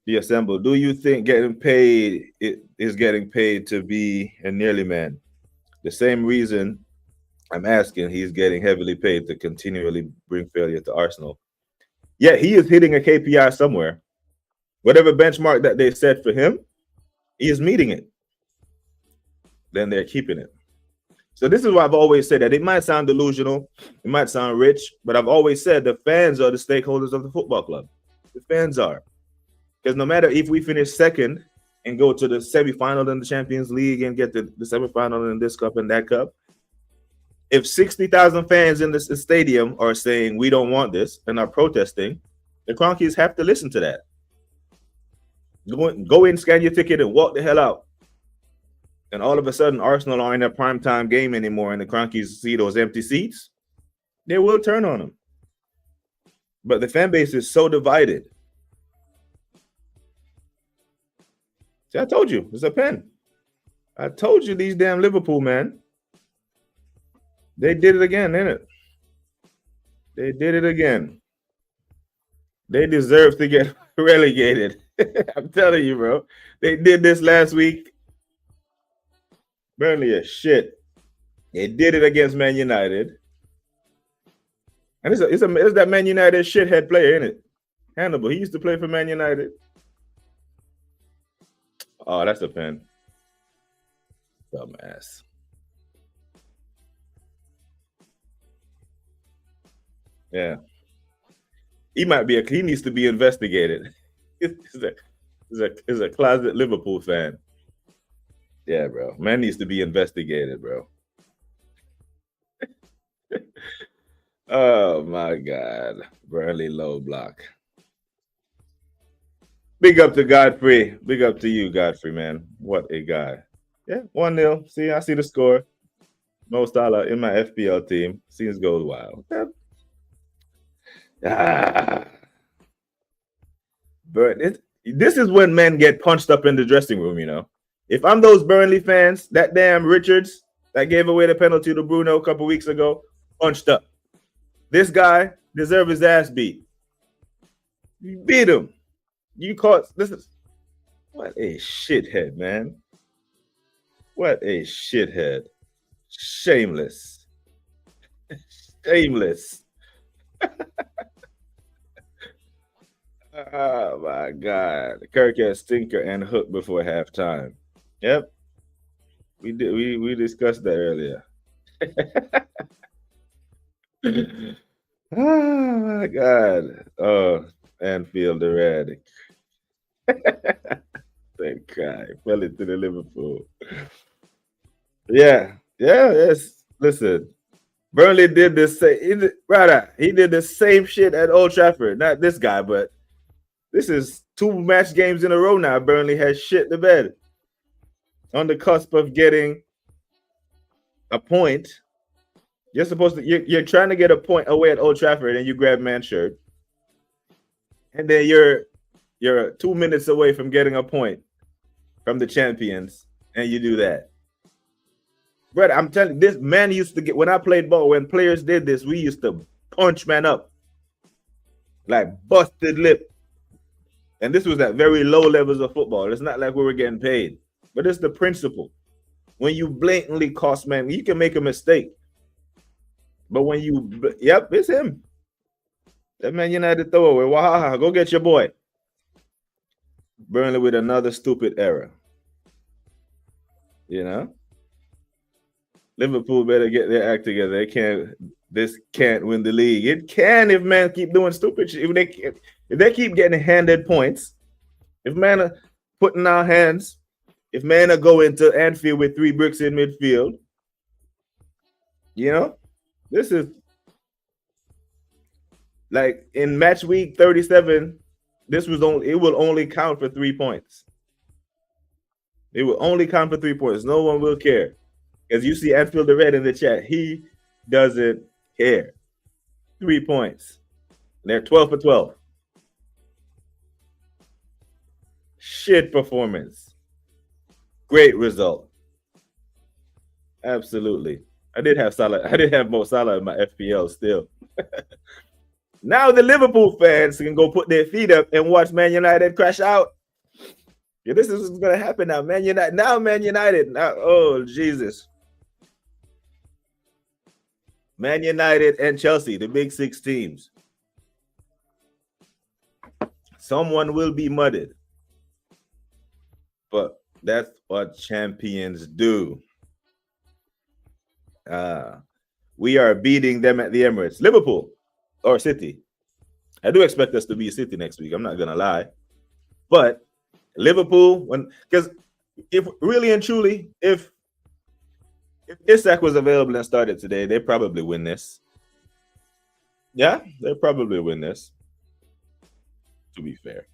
The assemble. Do you think getting paid is getting paid to be a nearly man? The same reason I'm asking, he's getting heavily paid to continually bring failure to Arsenal. Yeah, he is hitting a KPI somewhere. Whatever benchmark that they set for him, he is meeting it. Then they're keeping it. So this is why I've always said that it might sound delusional, it might sound rich, but I've always said the fans are the stakeholders of the football club. The fans are. Because no matter if we finish second and go to the semifinal in the Champions League and get the semifinal in this cup and that cup, if 60,000 fans in this stadium are saying we don't want this and are protesting, the Cronkies have to listen to that. Go in, scan your ticket, and walk the hell out. And all of a sudden, Arsenal aren't in a primetime game anymore, and the Cronkies see those empty seats, they will turn on them. But the fan base is so divided. See, I told you, it's a pen. I told you these damn Liverpool, man. They did it again, didn't it? They did it again. They deserve to get relegated. I'm telling you, bro. They did this last week. Burnley is shit. They did it against Man United. And it's that Man United shithead player, isn't it? Hannibal. He used to play for Man United. Oh, that's a pen. Dumbass. Yeah. He needs to be investigated. He's a closet Liverpool fan. Yeah, bro. Man needs to be investigated, bro. Oh my God. Burnley low block. Big up to Godfrey. Big up to you, Godfrey, man. What a guy. Yeah, 1-0. See, I see the score. Mo Salah in my FPL team. Seems goes wild. Yeah. This is when men get punched up in the dressing room, If I'm those Burnley fans, that damn Richards that gave away the penalty to Bruno a couple weeks ago, punched up. This guy deserves his ass beat. You beat him. You caught what a shithead, man. What a shithead. Shameless. Shameless. Oh my God. Kirk had stinker and hook before halftime. Yep. We did we discussed that earlier. Oh my God. Oh, Anfield the red. Thank God. Fell into the Liverpool. Yeah. Yeah, yes. Listen. Burnley did this same brother. He did the same shit at Old Trafford. Not this guy, but this is two match games in a row now. Burnley has shit the bed. On the cusp of getting a point. You're supposed to you're trying to get a point away at Old Trafford and you grab man shirt. And then you're 2 minutes away from getting a point from the champions, and you do that. Brother, I'm telling you, this man used to get when I played ball, when players did this, we used to punch man up like busted lip. And this was at very low levels of football. It's not like we were getting paid, but it's the principle. When you blatantly cost man, you can make a mistake. But when you, yep, it's him. That Man United throwaway. Wahaha, go get your boy. Burnley with another stupid error. You know? Liverpool better get their act together. This can't win the league. It can if man keep doing stupid shit. If they keep getting handed points, if man are putting our hands, if man are going to Anfield with 3 bricks in midfield, you know, this is like in match week 37. It will only count for 3 points. It will only count for 3 points. No one will care. As you see Anfield the Red in the chat, he doesn't care. 3 points. And they're 12 for 12. Shit performance. Great result. Absolutely. I did have Mo Salah in my FPL still. Now the Liverpool fans can go put their feet up and watch Man United crash out. Yeah, this is what's going to happen now. Man United. Now, oh, Jesus. Man United and Chelsea, the big 6 teams. Someone will be mudded. But that's what champions do. We are beating them at the Emirates. Liverpool or City. I do expect us to be City next week. I'm not going to lie. But Liverpool, because if really and truly, if Isak was available and started today, they probably win this. Yeah, they probably win this. To be fair,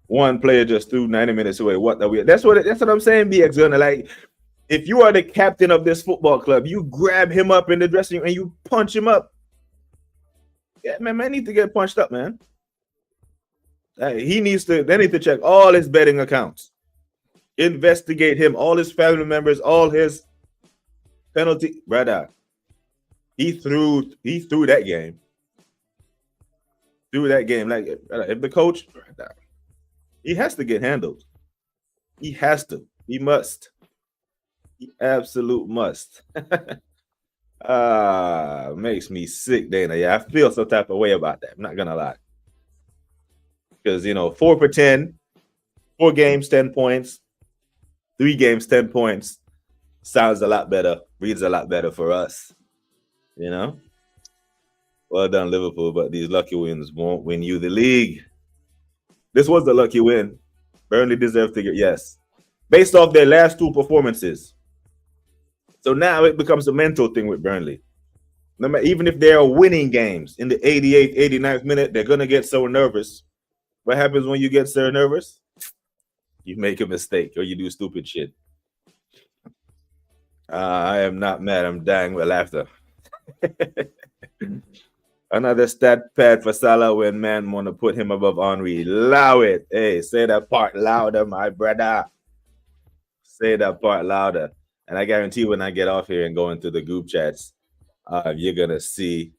one player just threw 90 minutes away. That's what I'm saying. BX gonna like. If you are the captain of this football club, you grab him up in the dressing room and you punch him up. Yeah, man need to get punched up, man. They need to check all his betting accounts. Investigate him, all his family members, all his penalty. Brother, he threw that game. Like if the coach, he has to get handled. He has to. He must. He absolute must. Makes me sick, Dana. Yeah, I feel some type of way about that. I'm not gonna lie. Because 4 for 10, 4 games, 10 points, 3 games, 10 points. Sounds a lot better, reads a lot better for us. Well done, Liverpool, but these lucky wins won't win you the league. This was the lucky win. Burnley deserved to get, yes. Based off their last 2 performances. So now it becomes a mental thing with Burnley. Even if they are winning games in the 88th, 89th minute, they're going to get so nervous. What happens when you get so nervous? You make a mistake or you do stupid shit. I am not mad. I'm dying with laughter. Another stat pad for Salah when man want to put him above Henry. Allow it. Hey, say that part louder, my brother. Say that part louder. And I guarantee when I get off here and go into the group chats, you're gonna see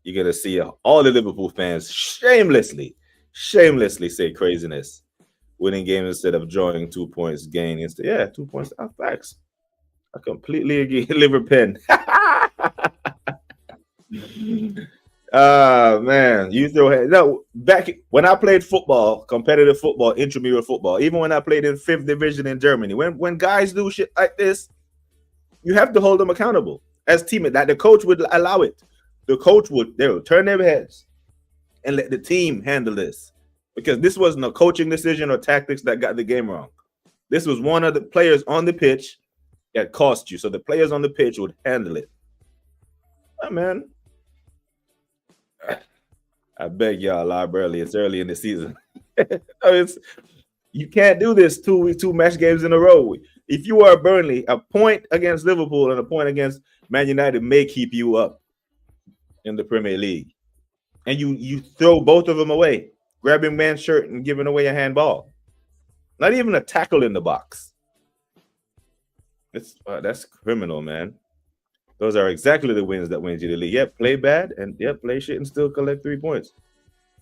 all the Liverpool fans shamelessly say craziness, winning games instead of drawing 2 points, gain instead. Yeah, 2 points. Facts. I completely agree. Liver pen. Man, you throw no back when I played football, competitive football, intramural football. Even when I played in fifth division in Germany, when guys do shit like this, you have to hold them accountable as teammates. Like the coach would allow it. The coach would they would turn their heads and let the team handle this because this wasn't a coaching decision or tactics that got the game wrong. This was one of the players on the pitch that cost you. So the players on the pitch would handle it. Oh, man, I beg y'all, live early. It's early in the season. it's you can't do this two match games in a row. If you are Burnley, a point against Liverpool and a point against Man United may keep you up in the Premier League, and you throw both of them away, grabbing man's shirt and giving away a handball. Not even a tackle in the box. That's criminal, man. Those are exactly the wins that wins you the league. Yep, play bad and yep, play shit and still collect 3 points.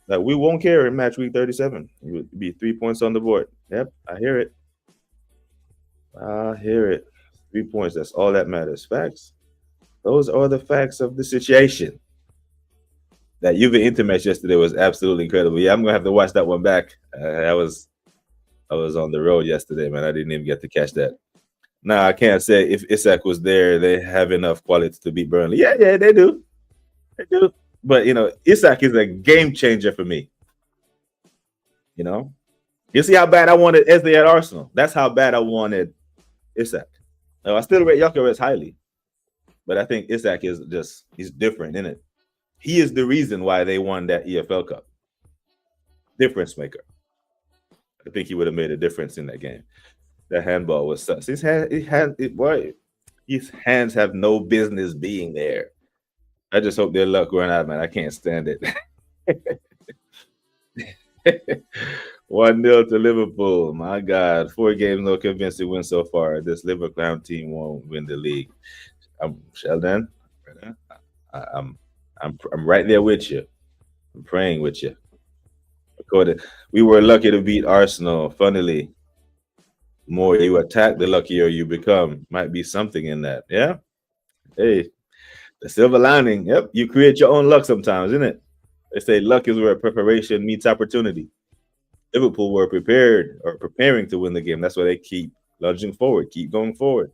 Like we won't care in match week 37. You would be 3 points on the board. Yep, I hear it. I hear it. 3 points. That's all that matters. Facts. Those are the facts of the situation. That Juve Inter match yesterday was absolutely incredible. Yeah, I'm gonna have to watch that one back. I was on the road yesterday, man. I didn't even get to catch that. Nah, I can't say if Isak was there, they have enough quality to beat Burnley. Yeah, they do. They do. But Isak is a game changer for me. You see how bad I wanted Eze at Arsenal. That's how bad I wanted Isak. Now, I still rate Gyökeres highly, but I think Isak is he's different in it. He is the reason why they won that EFL Cup. Difference maker. I think he would have made a difference in that game. That handball was sus. His hands have no business being there. I just hope their luck run out, man. I can't stand it. 1-0 to Liverpool. My God, 4 games, no convincing win so far. This Liverpool team won't win the league. Sheldon, I'm right there with you. I'm praying with you. We were lucky to beat Arsenal. Funnily, the more you attack, the luckier you become. Might be something in that. Yeah. Hey, the silver lining. Yep. You create your own luck sometimes, isn't it? They say luck is where preparation meets opportunity. Liverpool were preparing to win the game. That's why they keep lunging forward, keep going forward.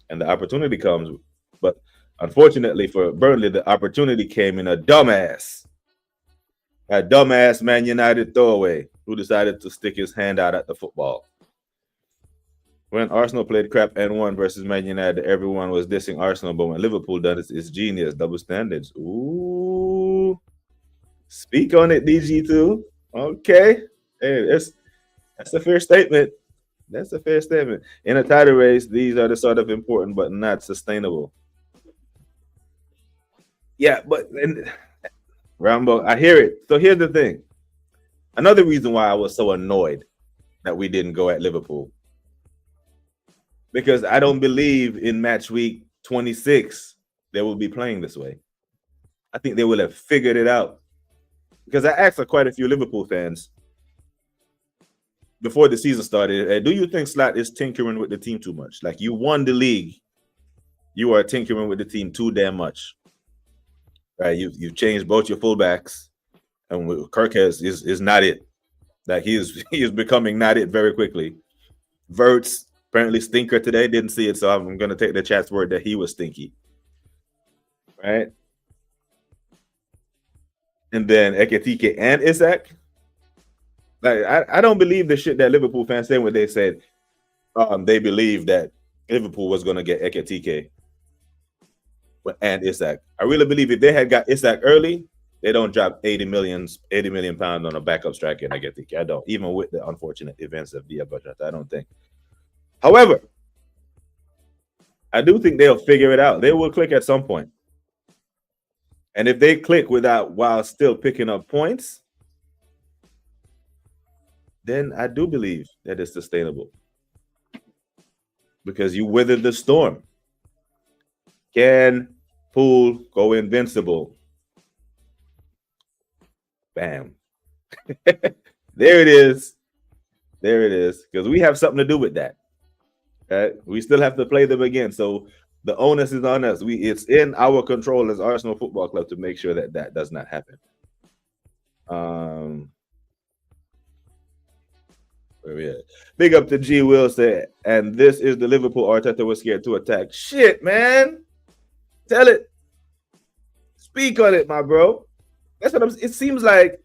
And the opportunity comes. But unfortunately for Burnley, the opportunity came in a dumbass Man United throwaway who decided to stick his hand out at the football. When Arsenal played crap and won versus Man United, everyone was dissing Arsenal, but when Liverpool done it, it's genius. Double standards. Ooh. Speak on it, DG2. Okay. Hey, that's a fair statement. That's a fair statement. In a title race, these are the sort of important but not sustainable. Yeah, but Rambo, I hear it. So here's the thing. Another reason why I was so annoyed that we didn't go at Liverpool. Because I don't believe in match week 26 they will be playing this way. I think they will have figured it out. Because I asked quite a few Liverpool fans before the season started, do you think Slot is tinkering with the team too much? Like, you won the league. You are tinkering with the team too damn much. Right? You've changed both your fullbacks. And Kirk is not it. Like, he is becoming not it very quickly. Verts, apparently stinker today. Didn't see it, so I'm going to take the chat's word that he was stinky. Right? And then Ekitike and Isak. Like, I don't believe the shit that Liverpool fans say when they said they believe that Liverpool was going to get Ekitike and Isak. I really believe if they had got Isak early, they don't drop 80 million pounds on a backup striker and Ekitike. I don't, even with the unfortunate events of the budget. I don't think. However, I do think they'll figure it out. They will click at some point. And if they click while still picking up points, then I do believe that it's sustainable. Because you weathered the storm. Can Poole go invincible? Bam. There it is. There it is. Because we have something to do with that. We still have to play them again. So The onus is on us. It's in our control as Arsenal Football Club to make sure that that does not happen. Where we at? Big up to G. Will say, and this is the Liverpool Arteta was scared to attack. Shit, man. Tell it. Speak on it, my bro. That's what I'm. It seems like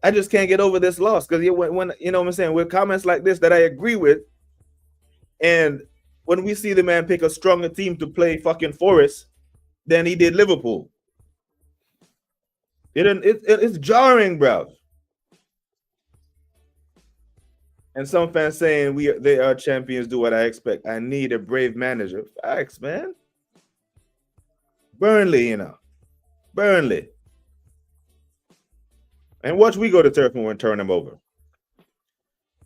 I just can't get over this loss because when you know what I'm saying, with comments like this that I agree with, and when we see the man pick a stronger team to play fucking Forest than he did Liverpool, it's jarring, bro. And some fans saying they are champions, do what I expect. I need a brave manager. Facts, man. Burnley, you know. Burnley. And watch we go to Turf Moor and turn them over.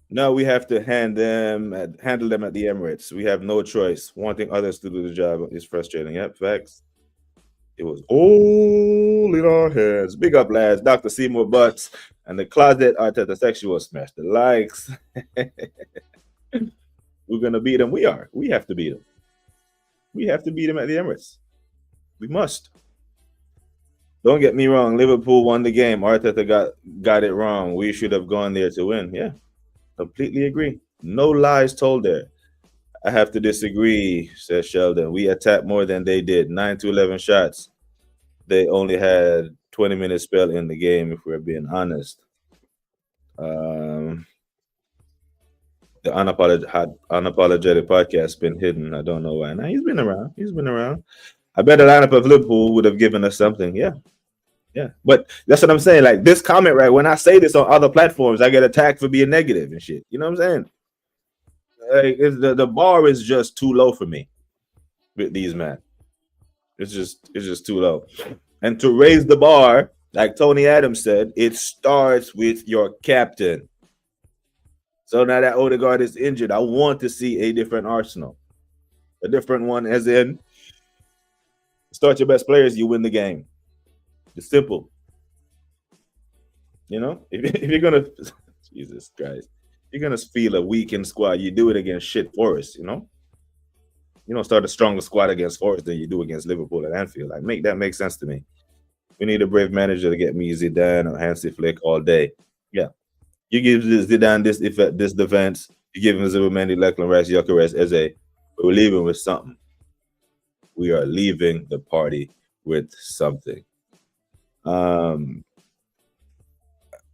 No, we have to handle them at the Emirates. We have no choice. Wanting others to do the job is frustrating. Yep, facts. It was all in our heads. Big up, lads. Dr. Seymour Butts and the Closet Arteta Sexual smash the likes. We're going to beat them. We are. We have to beat them. We have to beat them at the Emirates. We must. Don't get me wrong. Liverpool won the game. Arteta got it wrong. We should have gone there to win. Yeah, completely agree. No lies told there. I have to disagree, says Sheldon. We attacked more than they did. 9 to 11 shots. They only had 20 minutes spell in the game, if we're being honest. The unapologetic podcast been hidden. I don't know why. Now he's been around. I bet the lineup of Liverpool would have given us something. Yeah. But that's what I'm saying. Like this comment, right? When I say this on other platforms, I get attacked for being negative and shit. You know what I'm saying? Like the bar is just too low for me with these men. It's just too low. And to raise the bar, like Tony Adams said, it starts with your captain. So now that Odegaard is injured, I want to see a different Arsenal. A different one, as in start your best players, you win the game. It's simple. You know, if you're gonna Jesus Christ, you're gonna feel a weakened squad, you do it against shit Forest, you know? You don't start a stronger squad against Forest than you do against Liverpool at Anfield. Like, make that make sense to me. We need a brave manager to get me Zidane or Hansi Flick all day. Yeah. You give Zidane this defense, you give him Zubimendi, Declan Rice, Gyökeres, Eze. We're leaving with something. We are leaving the party with something.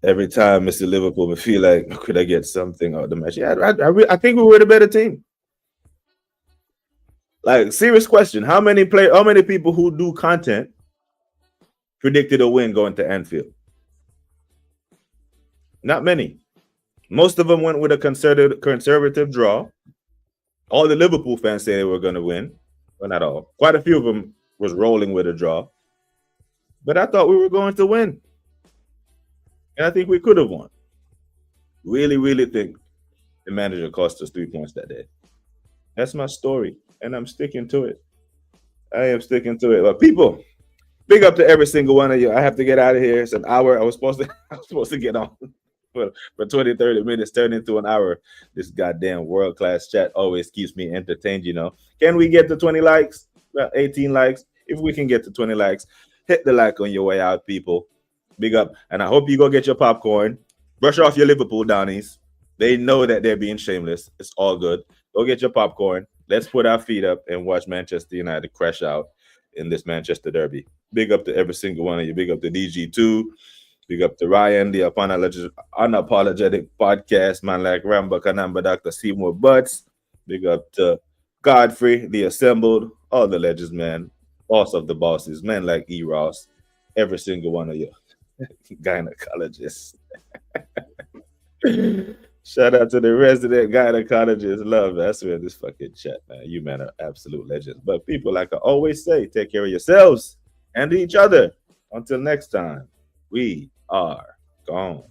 Every time Mr. Liverpool, we feel like, could I get something out of the match? Yeah, I think we were the better team. Like, serious question. How many people who do content predicted a win going to Anfield? Not many. Most of them went with a conservative draw. All the Liverpool fans say they were going to win. Well, not all. Quite a few of them was rolling with a draw. But I thought we were going to win. And I think we could have won. Really, really think the manager cost us 3 points that day. That's my story. And I'm sticking to it. I am sticking to it. But people, big up to every single one of you. I have to get out of here. It's an hour. I was supposed to get on for 20, 30 minutes, turned into an hour. This goddamn world-class chat always keeps me entertained, you know. Can we get to 20 likes? Well, 18 likes. If we can get to 20 likes, hit the like on your way out, people. Big up. And I hope you go get your popcorn. Brush off your Liverpool Downies. They know that they're being shameless. It's all good. Go get your popcorn. Let's put our feet up and watch Manchester United crash out in this Manchester derby. Big up to every single one of you. Big up to DG2. Big up to Ryan, the unapologetic podcast, man like Ramba Kanamba, Dr. Seymour Butts. Big up to Godfrey, the assembled, all the legends, man. Boss of the bosses, men like E. Ross. Every single one of you. Gynecologists. Shout out to the resident gynecologist. Love, man. I swear this fucking chat, man. You men are absolute legends. But people, like I always say, take care of yourselves and each other. Until next time, we are gone.